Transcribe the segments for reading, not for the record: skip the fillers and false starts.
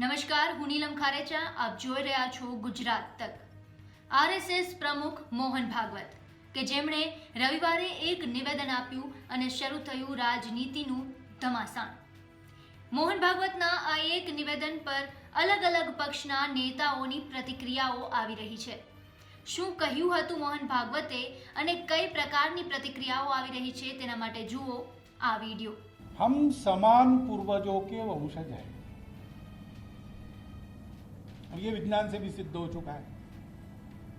નમસ્કાર, હું નીલમ ખારેચા. આપ જોઈ રહ્યા છો ગુજરાત તક. આરએસએસ પ્રમુખ મોહન ભાગવત કે જેમણે રવિવારે એક નિવેદન આપ્યું અને શરૂ થયું રાજનીતિનું ધમાસાણ. મોહન ભાગવતના આ એક નિવેદન પર અલગ અલગ પક્ષના નેતાઓની પ્રતિક્રિયાઓ આવી રહી છે. શું કહ્યું હતું મોહન ભાગવતે અને કઈ પ્રકારની પ્રતિક્રિયાઓ આવી રહી છે તેના માટે જુઓ આ વિડીયો. हम समान पूर्वजों के वंशज हैं और ये विज्ञान से भी सिद्ध हो चुका है.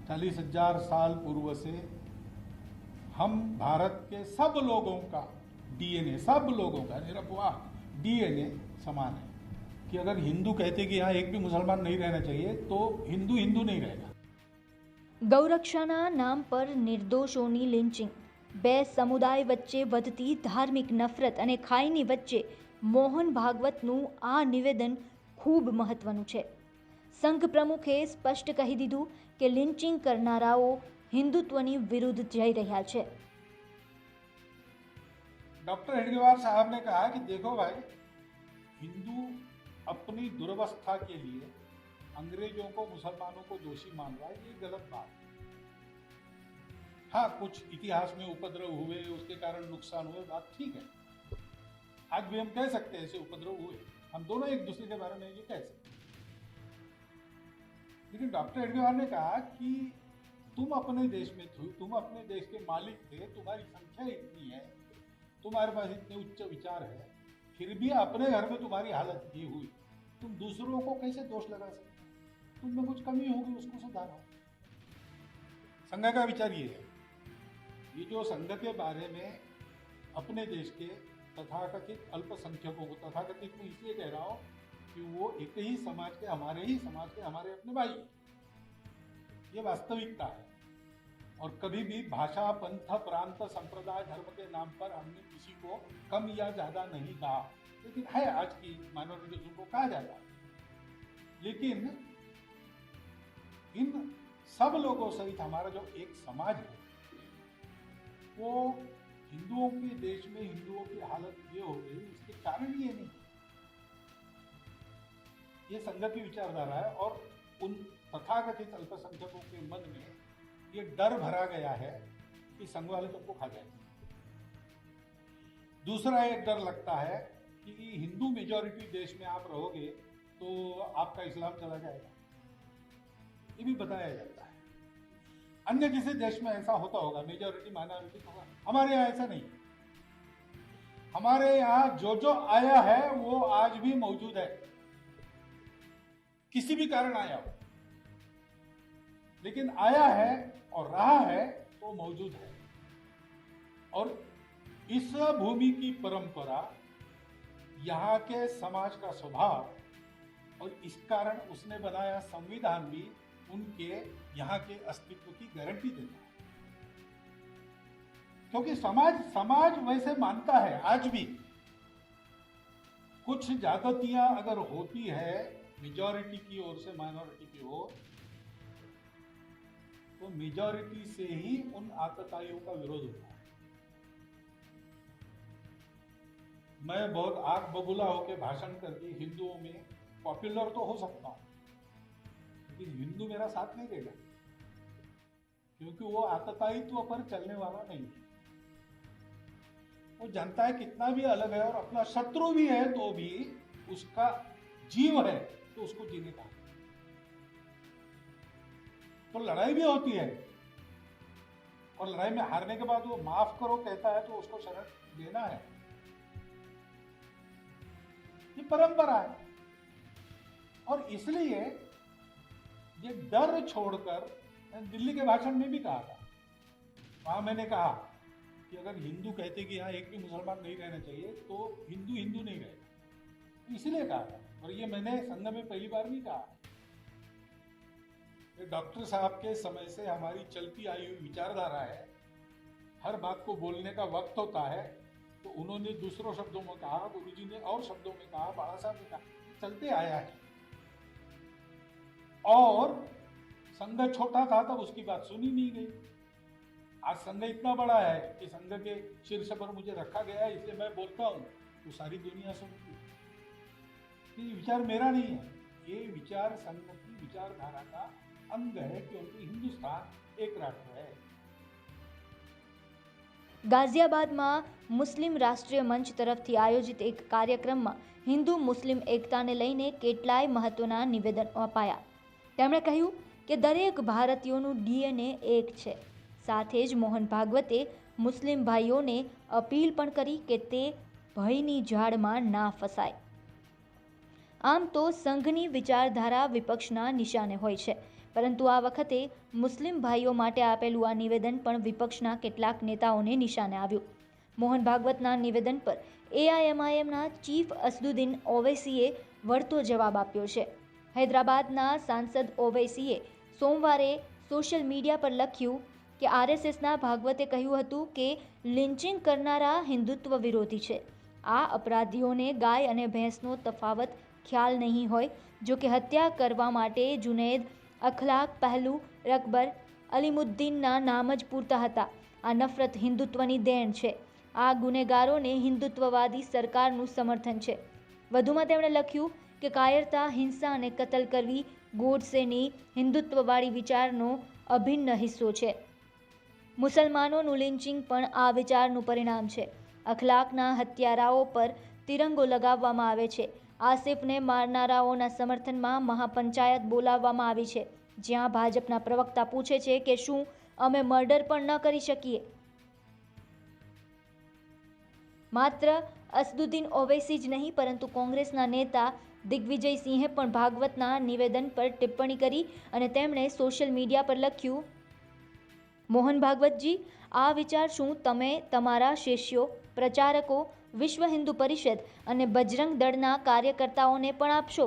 40,000 साल पूर्व से हम भारत के सब लोगों का डीएनए, सब लोगों का निरपवाह डीएनए समान है. कि अगर हिंदू कहते कि यहाँ एक भी मुसलमान नहीं रहना चाहिए तो हिंदू हिंदू नहीं रहेगा. ગૌરક્ષાના નામ પર નિર્દોષોની લિન્ચિંગ, બે સમુદાય વચ્ચે વધતી ધાર્મિક નફરત અને ખાઈની વચ્ચે મોહન ભાગવતનું આ નિવેદન ખૂબ મહત્વનું છે. સંઘ પ્રમુખે સ્પષ્ટ કહી દીધું કે લિન્ચિંગ કરનારાઓ હિન્દુત્વની વિરુદ્ધ જઈ રહ્યા છે. डॉक्टर हेडगेवार साहब ने कहा कि देखो भाई, हिंदू अपनी दुर्वस्था के लिए अंग्रेजों को, मुसलमानों को दोषी मान रहा है. ये गलत बात है. हाँ, कुछ इतिहास में उपद्रव हुए, उसके कारण नुकसान हुए, बात ठीक है. आज भी हम कह सकते हैं ऐसे उपद्रव हुए. हम दोनों एक दूसरे के बारे में ये कह सकते हैं. लेकिन डॉक्टर हेडगेवार ने कहा कि तुम अपने देश में थे, तुम अपने देश के मालिक थे, तुम्हारी संख्या इतनी है, तुम्हारे पास इतने उच्च विचार है, फिर भी अपने घर में तुम्हारी हालत ये हुई. तुम दूसरों को कैसे दोष लगा सकते? तुम में कुछ कमी होगी, उसको सुधारो. संघ का विचार ये है. ये जो संघ के बारे में अपने देश के तथाकथित अल्पसंख्यकों को, तथाकथित को इसलिए कह रहा हूं कि वो एक ही समाज के, हमारे ही समाज के, हमारे अपने भाई. ये वास्तविकता है. और कभी भी भाषा, पंथ, प्रांत, संप्रदाय, धर्म के नाम पर हमने किसी को कम या ज्यादा नहीं कहा. लेकिन है आज की माइनॉरिटीज उनको कहा जाता है. लेकिन इन सब लोगों सहित हमारा जो एक समाज है, वो हिंदुओं के देश में हिंदुओं की हालत ये हो गई, इसके कारण ये नहीं. ये संघ की विचारधारा है और उन तथाकथित अल्पसंख्यकों के मन में ये डर भरा गया है कि संघ वाले तुमको खा जाएंगे. दूसरा एक डर लगता है कि हिंदू मेजॉरिटी देश में आप रहोगे तो आपका इस्लाम चला जाएगा. ये भी बताया जाता है. अन्य किसी देश में ऐसा होता होगा, मेजॉरिटी माइनॉरिटी होगा. हमारे यहाँ ऐसा नहीं. हमारे यहाँ जो जो आया है वो आज भी मौजूद है, किसी भी कारण आया हो, लेकिन आया है और रहा है तो मौजूद है. और इस भूमि की परंपरा, यहाँ के समाज का स्वभाव और इस कारण उसने बनाया संविधान भी उनके यहाँ के अस्तित्व की गारंटी देता है. क्योंकि समाज वैसे मानता है आज भी. कुछ ज्यादतियां अगर होती है मेजॉरिटी की ओर से माइनॉरिटी की ओर, तो मेजॉरिटी से ही उन आतताइयों का विरोध होता है. मैं बहुत आग बबूला होकर भाषण करके हिंदुओं में पॉपुलर तो हो सकता हूं, लेकिन हिंदू मेरा साथ नहीं देगा, क्योंकि वो आततायित्व पर चलने वाला नहीं है. वो जानता है कितना भी अलग है और अपना शत्रु भी है तो भी उसका जीव है तो उसको जीने का. तो लड़ाई भी होती है और लड़ाई में हारने के बाद वो माफ करो कहता है तो उसको शरण देना है. ये परंपरा है. और इसलिए ये डर छोड़कर, दिल्ली के भाषण में भी कहा था, वहां मैंने कहा कि अगर हिंदू कहते कि यहाँ एक भी मुसलमान नहीं रहना चाहिए तो हिंदू हिंदू नहीं रहेगा. इसलिए कहा था. और ये मैंने संघ में पहली बार नहीं कहा. डॉक्टर साहब के समय से हमारी चलती आई हुई विचारधारा है. हर बात को बोलने का वक्त होता है तो उन्होंने दूसरों शब्दों में कहा, गुरुजी ने और शब्दों में कहा, बाबा साहब ने कहा, चलते आया है. और संघ छोटा था तब उसकी बात सुनी नहीं गई. आज संघ इतना बड़ा है कि संघ के शीर्ष पर मुझे रखा गया है, इसलिए मैं बोलता हूं तो सारी दुनिया सुनती है. ये विचार मेरा नहीं है, ये विचार संघ की विचारधारा का अंग है क्योंकि हिंदुस्तान एक राष्ट्र है। ગાઝિયાબાદમાં મુસ્લિમ રાષ્ટ્રીય મંચ તરફથી આયોજિત એક કાર્યક્રમમાં હિન્દુ મુસ્લિમ એકતાને લઈને કેટલાય મહત્વના નિવેદનો અપાયા. તેમણે કહ્યું કે દરેક ભારતીયોનું ડીએનએ એક છે. સાથે જ મોહન ભાગવતે મુસ્લિમ ભાઈઓને અપીલ પણ કરી કે તે ભયની જાળમાં ના ફસાય. આમ તો સંઘની વિચારધારા વિપક્ષના નિશાને હોય છે, પરંતુ આ વખતે મુસ્લિમ ભાઈઓ માટે આપેલું આ નિવેદન પણ વિપક્ષના કેટલાક નેતાઓને નિશાને આવ્યું. મોહન ભાગવતના નિવેદન પર એઆઈએમઆઈએમના ચીફ અસદુદ્દીન ઓવૈસીએ વળતો જવાબ આપ્યો છે. હૈદરાબાદના સાંસદ ઓવૈસીએ સોમવારે સોશિયલ મીડિયા પર લખ્યું કે આરએસએસના ભાગવતે કહ્યું હતું કે લિન્ચિંગ કરનારા હિન્દુત્વ વિરોધી છે. આ અપરાધીઓને ગાય અને ભેંસનો તફાવત ખ્યાલ નહીં હોય. જો કે હત્યા કરવા માટે જુનૈદ, અખલાક, પહેલુ, રકબર, અલીમુદ્દીનના નામ જ પૂરતા હતા. આ નફરત હિન્દુત્વની દેણ છે. આ ગુનેગારોને હિન્દુત્વવાદી સરકારનું સમર્થન છે. વધુમાં તેમણે લખ્યું કે કાયરતા, હિંસા અને કતલ કરવી ગોડસેની હિન્દુત્વવાળી વિચારનો અભિન્ન હિસ્સો છે. મુસલમાનોનું લિન્ચિંગ પણ આ વિચારનું પરિણામ છે. અખલાકના હત્યારાઓ પર તિરંગો લગાવવામાં આવે છે. આસિફને મારનારાઓના સમર્થનમાં મહાપંચાયત બોલાવવામાં આવી છે, જ્યાં ભાજપના પ્રવક્તા પૂછે છે કે શું અમે મર્ડર પણ ન કરી શકીએ. માત્ર અસદુદ્દીન ઓવૈસી જ નહીં, પરંતુ કોંગ્રેસના નેતા દિગ્વિજયસિંહે પણ ભાગવતના નિવેદન પર ટિપ્પણી કરી અને તેમણે સોશિયલ મીડિયા પર લખ્યું, મોહન ભાગવતજી, આ વિચાર શું તમે તમારા શિષ્યો, પ્રચારકો, વિશ્વ હિન્દુ પરિષદ અને બજરંગ દળના કાર્યકર્તાઓને પણ આપશો?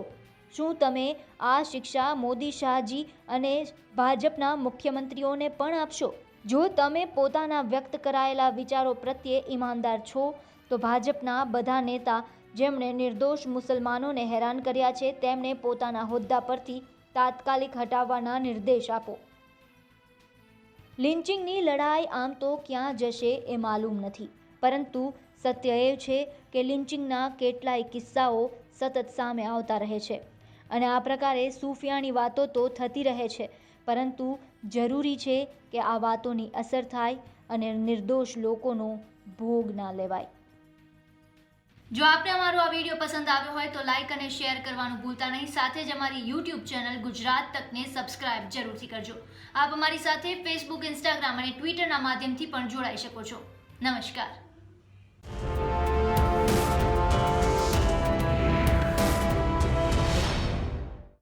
શું તમે આ શિક્ષા મોદી, શાહજી અને ભાજપના મુખ્યમંત્રીઓને પણ આપશો? જો તમે પોતાના વ્યક્ત કરાયેલા વિચારો પ્રત્યે ઈમાનદાર છો, તો ભાજપના બધા નેતા જેમણે નિર્દોષ મુસલમાનોને હેરાન કર્યા છે તેમને પોતાના હોદ્દા પરથી તાત્કાલિક હટાવવાના નિર્દેશ આપો. લિન્ચિંગની લડાઈ આમ તો ક્યાં જશે એ માલુમ નથી, પરંતુ સત્ય એ છે કે લિન્ચિંગના કેટલાય કિસ્સાઓ સતત સામે આવતા રહે છે અને આ પ્રકારે સૂફિયાણી વાતો તો થતી રહે છે, પરંતુ જરૂરી છે કે આ વાતોની અસર થાય અને નિર્દોષ લોકોનો ભોગ ના લેવાય. જો આપને અમારો આ વિડીયો પસંદ આવ્યો હોય તો લાઇક અને શેર કરવાનું ભૂલતા નહીં. સાથે જ અમારી યુટ્યુબ ચેનલ ગુજરાત તકને સબસ્ક્રાઇબ જરૂરથી કરજો. આપ અમારી સાથે ફેસબુક, ઇન્સ્ટાગ્રામ અને ટ્વિટરના માધ્યમથી પણ જોડાઈ શકો છો. નમસ્કાર.